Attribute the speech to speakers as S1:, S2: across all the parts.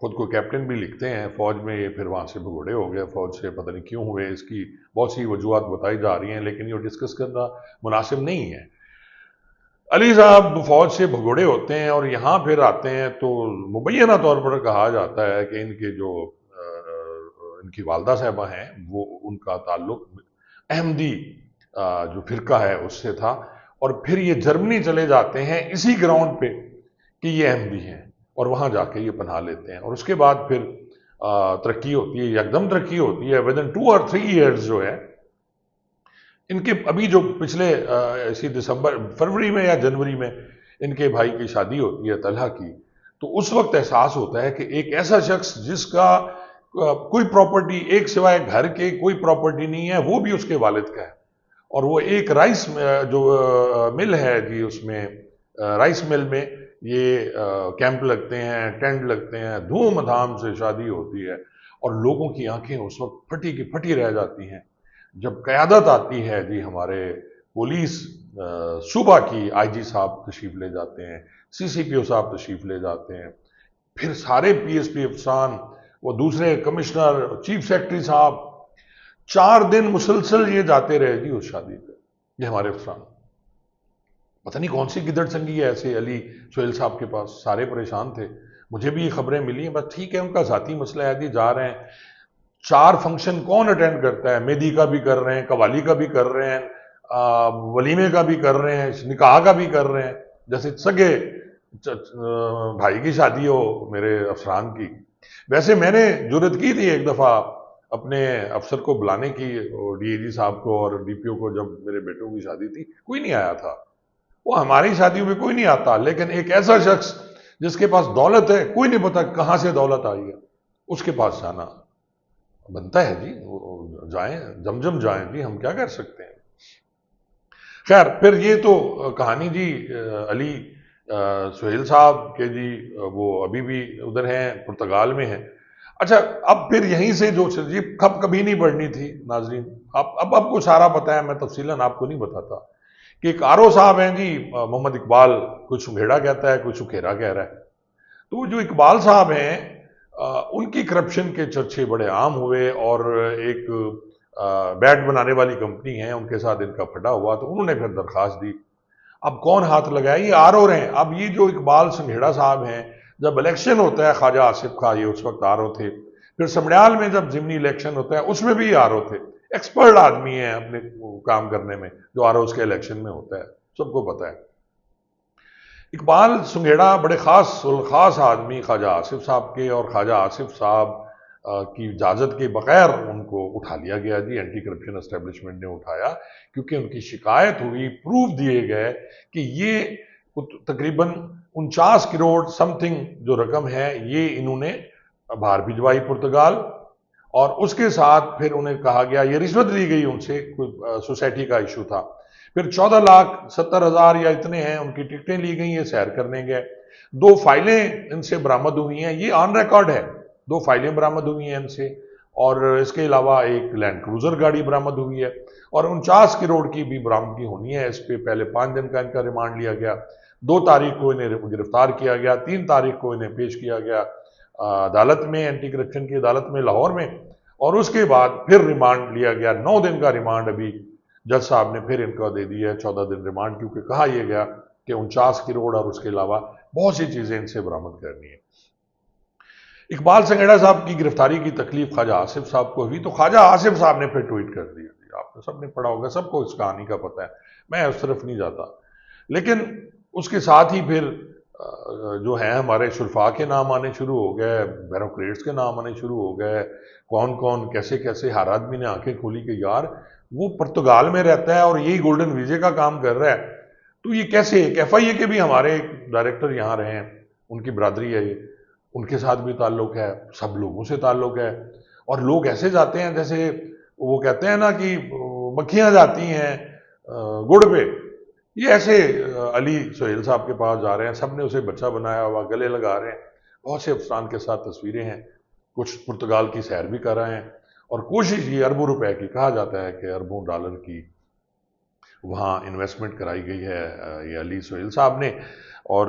S1: خود کو کیپٹن بھی لکھتے ہیں فوج میں، یہ پھر وہاں سے بھگوڑے ہو گئے فوج سے، پتہ نہیں کیوں ہوئے، اس کی بہت سی وجوہات بتائی جا رہی ہیں، لیکن یہ ڈسکس کرنا مناسب نہیں ہے۔ علی صاحب فوج سے بھگوڑے ہوتے ہیں اور یہاں پھر آتے ہیں تو مبینہ طور پر کہا جاتا ہے کہ ان کے جو ان کی والدہ صاحبہ ہیں وہ ان کا تعلق احمدی جو فرقہ ہے اس سے تھا، اور پھر یہ جرمنی چلے جاتے ہیں اسی گراؤنڈ پہ کہ یہ احمدی ہیں، اور وہاں جا کے یہ پناہ لیتے ہیں، اور اس کے بعد پھر ترقی ہوتی ہے، یکدم ترقی ہوتی ہے ودن 2 اور 3 ایئرز جو ہے ان کے، ابھی جو پچھلے اسی فروری میں یا جنوری میں ان کے بھائی کی شادی ہوتی ہے طلحہ کی، تو اس وقت احساس ہوتا ہے کہ ایک ایسا شخص جس کا کوئی پراپرٹی ایک سوائے گھر کے کوئی پراپرٹی نہیں ہے، وہ بھی اس کے والد کا ہے، اور وہ ایک رائس جو مل ہے جی، اس میں رائس مل میں یہ کیمپ لگتے ہیں، ٹینٹ لگتے ہیں، دھوم دھام سے شادی ہوتی ہے، اور لوگوں کی آنکھیں اس وقت پھٹی کی پھٹی رہ جاتی ہیں جب قیادت آتی ہے جی، ہمارے پولیس صوبہ کی آئی جی صاحب تشریف لے جاتے ہیں، سی سی پی او صاحب تشریف لے جاتے ہیں، پھر سارے پی ایس پی افسران، وہ دوسرے کمشنر، چیف سیکرٹری صاحب، 4 دن مسلسل یہ جاتے رہے جی اس شادی پہ، یہ ہمارے افسران، پتہ نہیں کون سی گدڑ سنگی ہے ایسے علی سہیل صاحب کے پاس، سارے پریشان تھے، مجھے بھی یہ خبریں ملی ہیں، بس ٹھیک ہے ان کا ذاتی مسئلہ ہے جی، جا رہے ہیں، 4 فنکشن کون اٹینڈ کرتا ہے، مہندی کا بھی کر رہے ہیں، قوالی کا بھی کر رہے ہیں، ولیمے کا بھی کر رہے ہیں، نکاح کا بھی کر رہے ہیں، جیسے سگے بھائی کی شادی ہو میرے افسران کی۔ ویسے میں نے جرت کی تھی ایک دفعہ اپنے افسر کو بلانے کی، ڈی اے جی صاحب کو اور ڈی پی او کو، جب میرے بیٹوں کی شادی تھی کوئی نہیں آیا تھا، وہ ہماری شادیوں میں کوئی نہیں آتا، لیکن ایک ایسا شخص جس کے پاس دولت ہے، کوئی نہیں پتا کہاں سے دولت آئی ہے، اس کے پاس جانا بنتا ہے جی، جائیں جم جائیں جی، ہم کیا کر سکتے ہیں۔ خیر، پھر یہ تو کہانی جی علی سہیل صاحب کے جی، وہ ابھی بھی ادھر ہیں، پرتگال میں ہیں۔ اچھا، اب پھر یہیں سے جو جی خب کبھی نہیں بڑھنی تھی ناظرین، اب آپ کو سارا پتہ ہے، میں تفصیلاً آپ کو نہیں بتاتا، کہ ایک آر او صاحب ہیں جی، محمد اقبال، کوئی سنگھیڑا کہتا ہے کوئی سکھیرا کہہ رہا ہے، تو جو اقبال صاحب ہیں ان کی کرپشن کے چرچے بڑے عام ہوئے، اور ایک بیٹ بنانے والی کمپنی ہے ان کے ساتھ ان کا پھٹا ہوا، تو انہوں نے پھر درخواست دی، اب کون ہاتھ لگائے، یہ آر او ہیں۔ اب یہ جو اقبال سنگھیڑا صاحب ہیں، جب الیکشن ہوتا ہے خواجہ آصف کا، یہ اس وقت آر او تھے، پھر سمڑیال میں جب ضمنی الیکشن ہوتا ہے اس میں بھی آر او تھے، ایکسپرٹ آدمی ہیں اپنے کام کرنے میں، جو آر اوز کے الیکشن میں ہوتا ہے، سب کو پتہ ہے۔ اقبال سنگھیڑا بڑے خاص آدمی خواجہ آصف صاحب کے، اور خواجہ آصف صاحب کی اجازت کے بغیر ان کو اٹھا لیا گیا جی، اینٹی کرپشن اسٹیبلشمنٹ نے اٹھایا، کیونکہ ان کی شکایت ہوئی، پروف دیے گئے کہ یہ تقریباً 49 کروڑ سم تھنگ جو رقم ہے یہ انہوں نے باہر بھجوائی پرتگال، اور اس کے ساتھ پھر انہیں کہا گیا، یہ رشوت لی گئی ان سے، کوئی سوسائٹی کا ایشو تھا، پھر 14,70,000 یا اتنے ہیں ان کی ٹکٹیں لی گئی ہیں، سیر کرنے گئے، 2 فائلیں ان سے برآمد ہوئی ہیں، یہ آن ریکارڈ ہے، 2 فائلیں برآمد ہوئی ہیں ان سے، اور اس کے علاوہ ایک لینڈ کروزر گاڑی برآمد ہوئی ہے، اور 49 کروڑ کی بھی برآمدگی ہونی ہے اس پہ۔ پہلے 5 دن کا ان کا ریمانڈ لیا گیا، 2 تاریخ کو انہیں گرفتار کیا گیا، 3 تاریخ کو انہیں پیش کیا گیا عدالت میں، اینٹی کرپشن کی عدالت میں لاہور میں، اور اس کے بعد پھر ریمانڈ لیا گیا، 9 دن کا ریمانڈ ابھی جج صاحب نے پھر ان کو دے دی ہے، 14 دن ریمانڈ، کیونکہ کہا یہ گیا کہ 49 کروڑ اور اس کے علاوہ بہت سی چیزیں ان سے برآمد کرنی ہے۔ اقبال سنگھیڑا صاحب کی گرفتاری کی تکلیف خواجہ آصف صاحب کو ہوئی، تو خواجہ آصف صاحب نے پھر ٹویٹ کر دیا، آپ نے سب نے پڑھا ہوگا، سب کو اس کہانی کا پتہ ہے، میں اس طرف نہیں جاتا، لیکن اس کے ساتھ ہی پھر جو ہیں ہمارے شرفا کے نام آنے شروع ہو گئے، بیوروکریٹس کے نام آنے شروع ہو گئے، کون کون کیسے کیسے، ہر آدمی نے آنکھیں کھولی کہ یار وہ پرتگال میں رہتا ہے اور یہی گولڈن ویزے کا کام کر رہا ہے، تو یہ کیسے، ایک ایف آئی اے کے بھی ہمارے ڈائریکٹر یہاں رہے ہیں، ان کی برادری ہے یہ، ان کے ساتھ بھی تعلق ہے، سب لوگوں سے تعلق ہے، اور لوگ ایسے جاتے ہیں جیسے وہ کہتے ہیں نا کہ مکھیاں جاتی ہیں گڑ پہ، یہ ایسے علی سہیل صاحب کے پاس جا رہے ہیں، سب نے اسے بچہ بنایا ہوا، گلے لگا رہے ہیں، بہت سے افسران کے ساتھ تصویریں ہیں، کچھ پرتگال کی سیر بھی کر رہے ہیں، اور کوشش یہ اربوں روپے کی، کہا جاتا ہے کہ اربوں ڈالر کی وہاں انویسٹمنٹ کرائی گئی ہے یہ علی سہیل صاحب نے، اور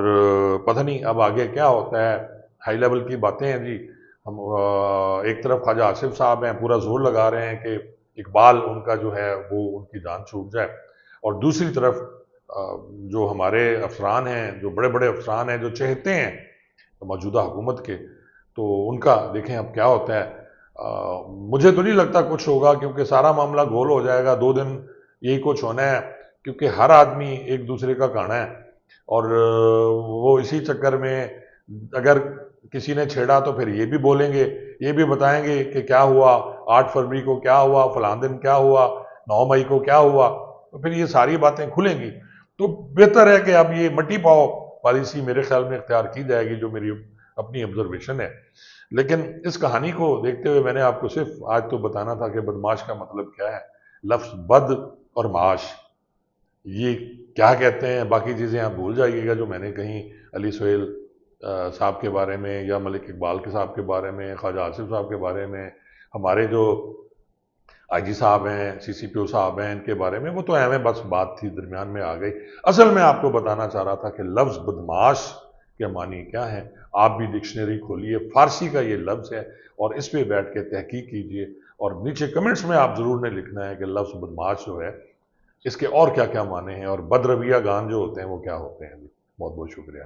S1: پتہ نہیں اب آگے کیا ہوتا ہے، ہائی لیول کی باتیں ہیں جی. ہم ایک طرف خواجہ آصف صاحب ہیں، پورا زور لگا رہے ہیں کہ اقبال ان کا جو ہے وہ ان کی جان چھوٹ جائے، اور دوسری طرف جو ہمارے افسران ہیں، جو بڑے بڑے افسران ہیں، جو چہتے ہیں موجودہ حکومت کے، تو ان کا دیکھیں اب کیا ہوتا ہے. مجھے تو نہیں لگتا کچھ ہوگا، کیونکہ سارا معاملہ گول ہو جائے گا. 2 دن یہی کچھ ہونا ہے، کیونکہ ہر آدمی ایک دوسرے کا کہنا ہے، اور وہ اسی چکر میں اگر کسی نے چھیڑا تو پھر یہ بھی بولیں گے، یہ بھی بتائیں گے کہ کیا ہوا 8 فروری کو، کیا ہوا فلاں دن، کیا ہوا 9 مئی کو، کیا ہوا. تو پھر یہ ساری باتیں کھلیں گی. تو بہتر ہے کہ اب یہ مٹی پاؤ پالیسی میرے خیال میں اختیار کی جائے گی، جو میری اپنی آبزرویشن ہے. لیکن اس کہانی کو دیکھتے ہوئے میں نے آپ کو صرف آج تو بتانا تھا کہ بدماش کا مطلب کیا ہے. لفظ بد اور معاش یہ کیا کہتے ہیں، باقی چیزیں آپ بھول جائیے گا جو میں نے کہیں علی سہیل صاحب کے بارے میں، یا ملک اقبال کے صاحب کے بارے میں، خواجہ آصف صاحب کے بارے میں، ہمارے جو آئی جی صاحب ہیں، سی سی پی او صاحب ہیں، ان کے بارے میں. وہ تو ایویں بس بات تھی، درمیان میں آ گئی. اصل میں آپ کو بتانا چاہ رہا تھا کہ لفظ بدماش کے معنی کیا ہے. آپ بھی ڈکشنری کھولیے، فارسی کا یہ لفظ ہے، اور اس پہ بیٹھ کے تحقیق کیجئے، اور نیچے کمنٹس میں آپ ضرور نے لکھنا ہے کہ لفظ بدماش جو ہے اس کے اور کیا کیا معنی ہیں، اور بدرویہ گان جو ہوتے ہیں وہ کیا ہوتے ہیں. بہت بہت شکریہ.